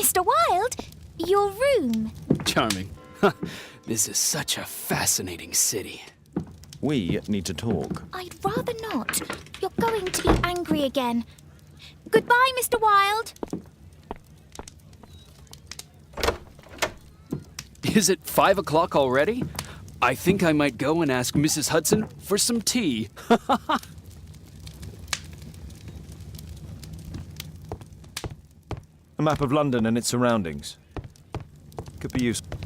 Mr. Wilde, your room. Charming. This is such a fascinating city. We need to talk. I'd rather not. You're going to be angry again. Goodbye, Mr. Wilde. Is it 5 o'clock already? I think I might go and ask Mrs. Hudson for some tea. A map of London and its surroundings. Could be useful.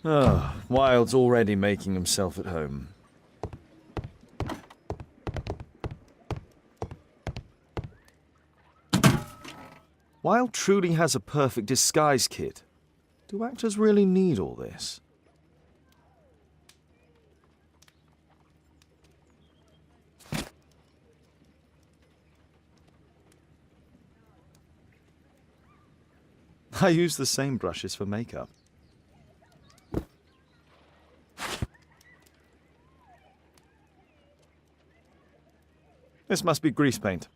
Ah, Wilde's already making himself at home. Wilde truly has a perfect disguise kit. Do actors really need all this? I use the same brushes for makeup. This must be grease paint.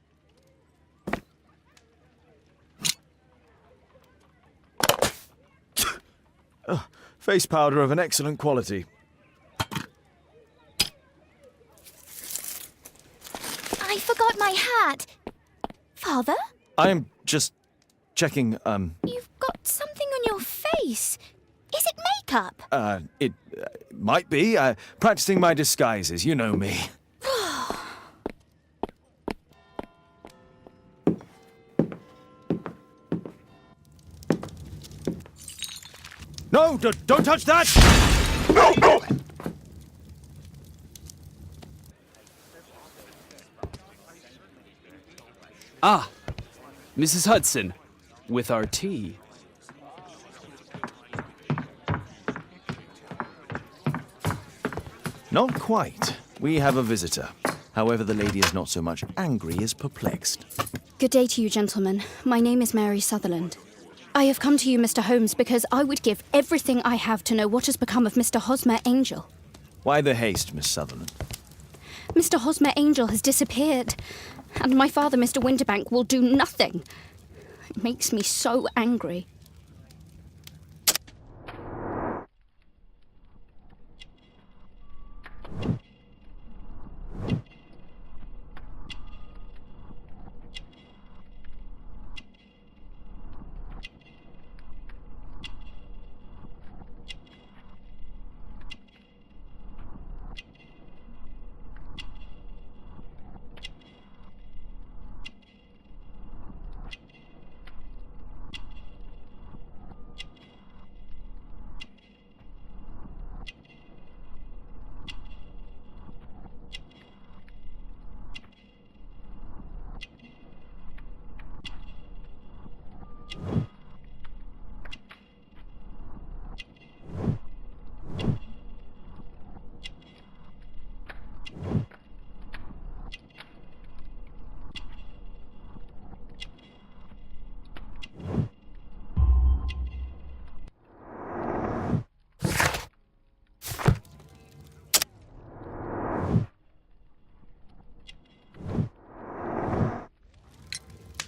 Face powder of an excellent quality. I forgot my hat. Father? I am just checking, You've got something on your face. Is it makeup? It might be. Practicing my disguises, you know me. No, don't touch that! Ah, Mrs. Hudson, with our tea. Not quite. We have a visitor. However, the lady is not so much angry as perplexed. Good day to you, gentlemen. My name is Mary Sutherland. I have come to you, Mr. Holmes, because I would give everything I have to know what has become of Mr. Hosmer Angel. Why the haste, Miss Sutherland? Mr. Hosmer Angel has disappeared, and my father, Mr. Winterbank, will do nothing. It makes me so angry.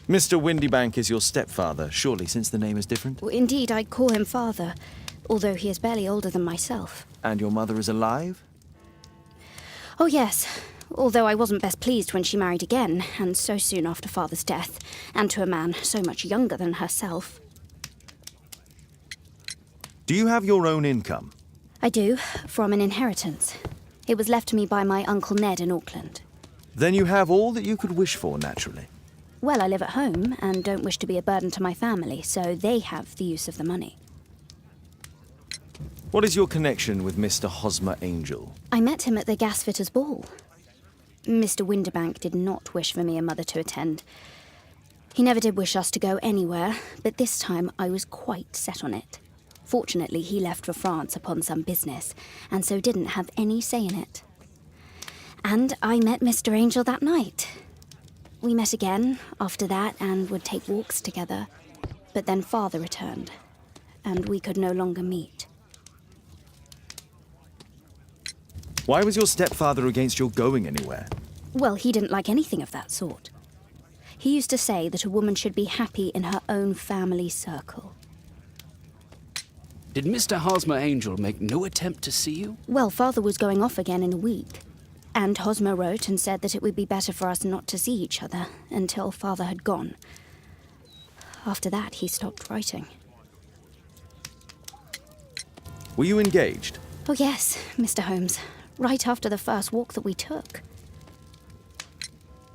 Mr. Windybank is your stepfather, surely, since the name is different? Well, indeed, I call him father, although he is barely older than myself. And your mother is alive? Oh, yes, although I wasn't best pleased when she married again, and so soon after father's death, and to a man so much younger than herself. Do you have your own income? I do, from an inheritance. It was left to me by my Uncle Ned in Auckland. Then you have all that you could wish for, naturally. Well, I live at home and don't wish to be a burden to my family, so they have the use of the money. What is your connection with Mr. Hosmer Angel? I met him at the gasfitters' ball. Mr. Winterbank did not wish for me and Mother to attend. He never did wish us to go anywhere, but this time I was quite set on it. Fortunately, he left for France upon some business, and so didn't have any say in it. And I met Mr. Angel that night. We met again after that and would take walks together. But then Father returned, and we could no longer meet. Why was your stepfather against your going anywhere? Well, he didn't like anything of that sort. He used to say that a woman should be happy in her own family circle. Did Mr. Hosmer Angel make no attempt to see you? Well, Father was going off again in a week, and Hosmer wrote and said that it would be better for us not to see each other until Father had gone. After that, he stopped writing. Were you engaged? Oh yes, Mr. Holmes. Right after the first walk that we took.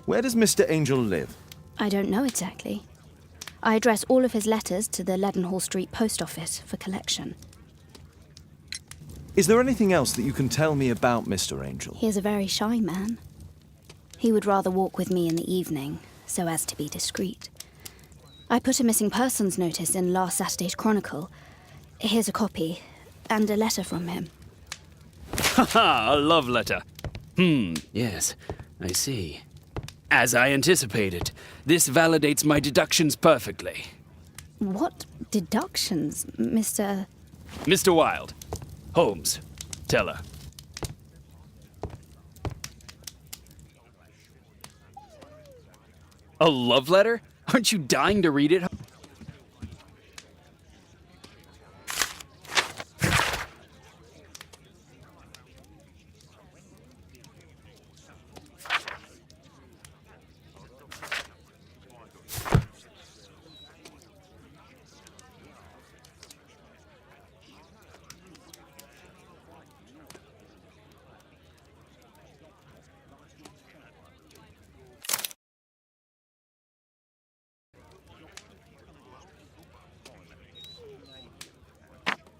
Where does Mr. Angel live? I don't know exactly. I address all of his letters to the Leadenhall Street Post Office for collection. Is there anything else that you can tell me about Mr. Angel? He is a very shy man. He would rather walk with me in the evening, so as to be discreet. I put a missing persons notice in last Saturday's Chronicle. Here's a copy, and a letter from him. Haha, a love letter. Yes, I see. As I anticipated, this validates my deductions perfectly. What deductions, Mr. Mr. Wilde. Holmes. Tell her. A love letter? Aren't you dying to read it?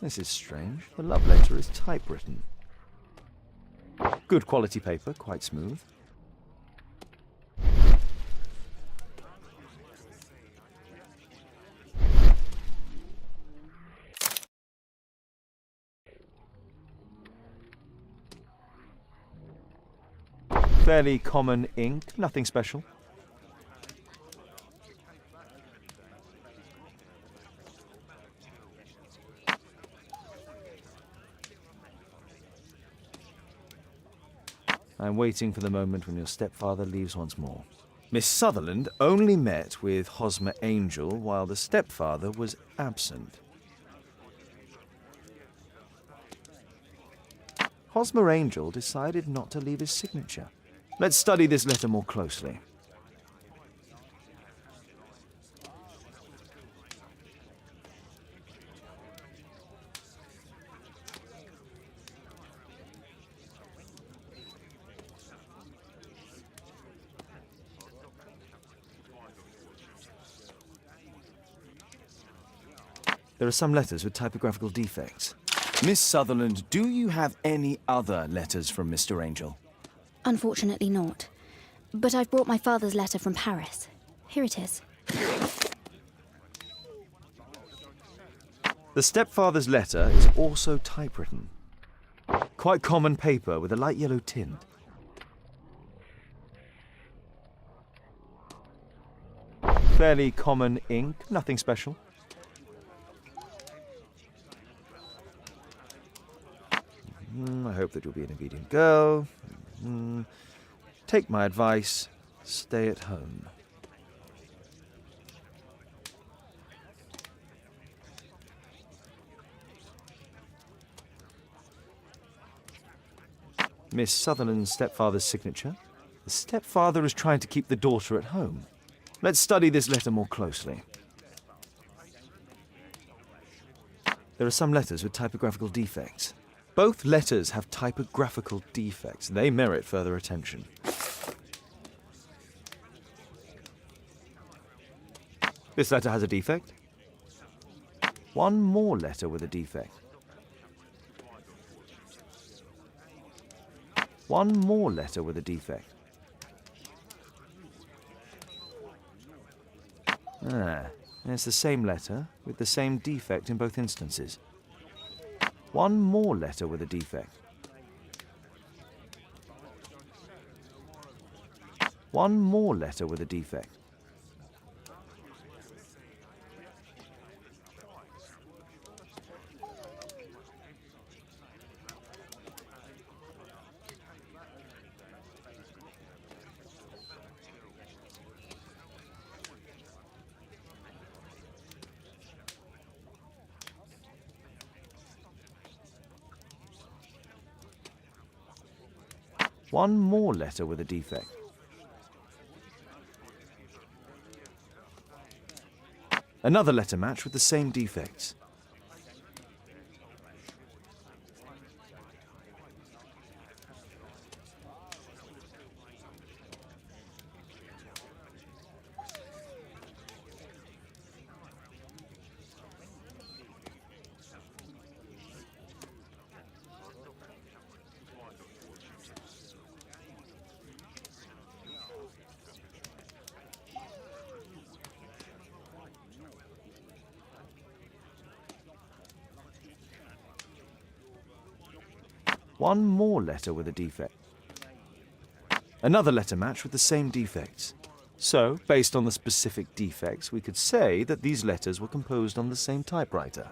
This is strange. The love letter is typewritten. Good quality paper, quite smooth. Fairly common ink, nothing special. I'm waiting for the moment when your stepfather leaves once more. Miss Sutherland only met with Hosmer Angel while the stepfather was absent. Hosmer Angel decided not to leave his signature. Let's study this letter more closely. There are some letters with typographical defects. Miss Sutherland, do you have any other letters from Mr. Angel? Unfortunately not. But I've brought my father's letter from Paris. Here it is. The stepfather's letter is also typewritten. Quite common paper with a light yellow tint. Fairly common ink, nothing special. I hope that you'll be an obedient girl. Take my advice, stay at home. Miss Sutherland's stepfather's signature. The stepfather is trying to keep the daughter at home. Let's study this letter more closely. There are some letters with typographical defects. Both letters have typographical defects. They merit further attention. This letter has a defect. One more letter with a defect. One more letter with a defect. It's the same letter with the same defect in both instances. One more letter with a defect. One more letter with a defect. One more letter with a defect. Another letter match with the same defects. One more letter with a defect. Another letter match with the same defects. So, based on the specific defects, we could say that these letters were composed on the same typewriter.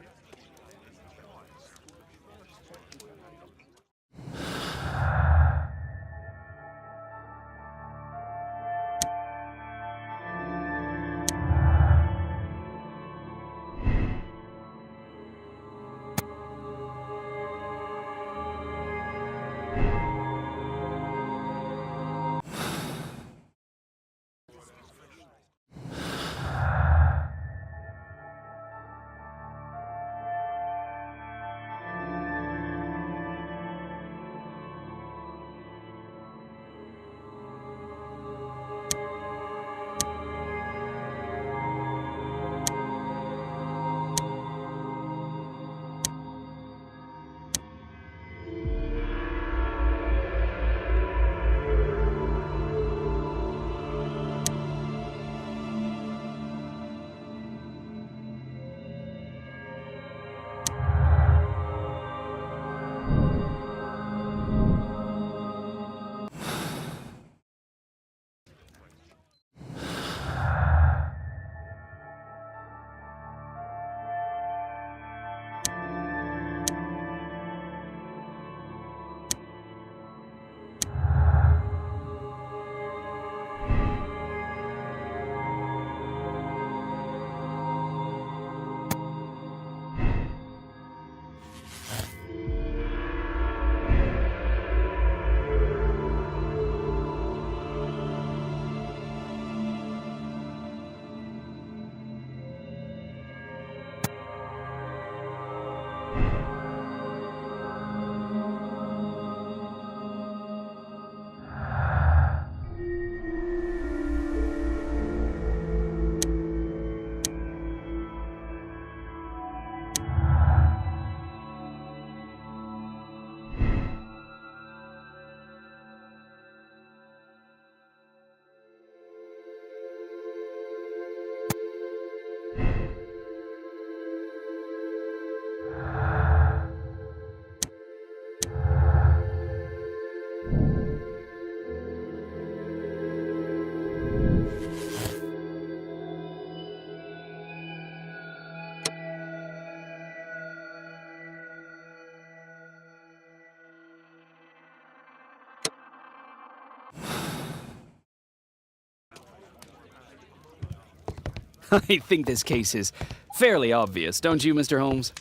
I think this case is fairly obvious, don't you, Mr. Holmes?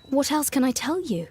What else can I tell you?